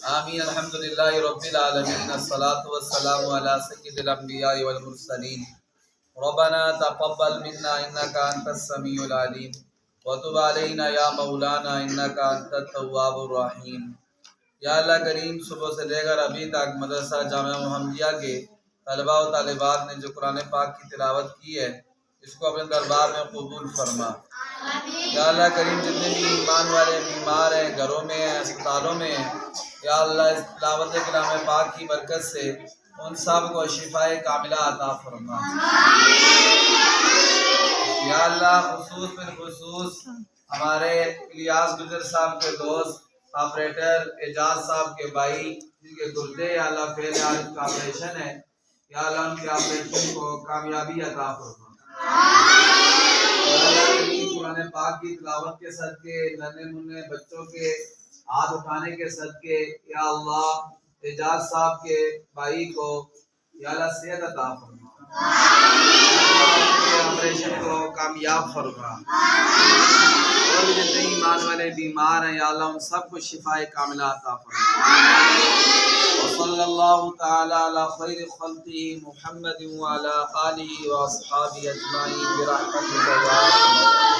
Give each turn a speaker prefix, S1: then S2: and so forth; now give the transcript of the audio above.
S1: آمین الحمدللہ رب العالمین الصلاۃ والسلام علی سید الانبیاء والمرسلین ربنا تقبل منا انک انت السمیع العلیم وتب علینا یا مولانا انک انت التواب الرحیم۔ یا اللہ کریم، صبح سے لے کر ابھی تک مدرسہ جامعہ محمدیہ کے طلباء و طالبات نے جو قرآن پاک کی تلاوت کی ہے اس کو اپنے دربار میں قبول فرما۔ یا اللہ کریم، جتنے بھی ایمان والے بیمار ہیں، گھروں میں ہیں، اسپتالوں میں ہیں، یا اللہ اس تلاوت کلام پاک کی برکت سے ان سب کو شفاء کاملہ عطا فرما۔ یا اللہ بالخصوص ہمارے الیاس گجر صاحب کے دوست آپریٹر اعجاز صاحب کے بھائی جن کے گردے یا اللہ فیل عارض کا آپریشن ہے، یا اللہ ان کے آپریشن کو کامیابی عطا فرما۔ قرآن پاک کی تلاوت کے صدقے، ننھے منھے بچوں کے ہاتھ اٹھانے کے صدقے، یا اللہ اعجاز صاحب کے بھائی کو یا اللہ صحت عطا فرما، آپریشن کو کامیاب فرما۔ اور بھی جتنے ایمان والے بیمار ہیں یا اللہ ان سب کو شفاء کاملہ عطا فرما۔ وصلی اللہ تعالی علی خیر خلقہ محمد وعلی آلہ واصحابہ اجمعین برحمتک یا ارحم الراحمین۔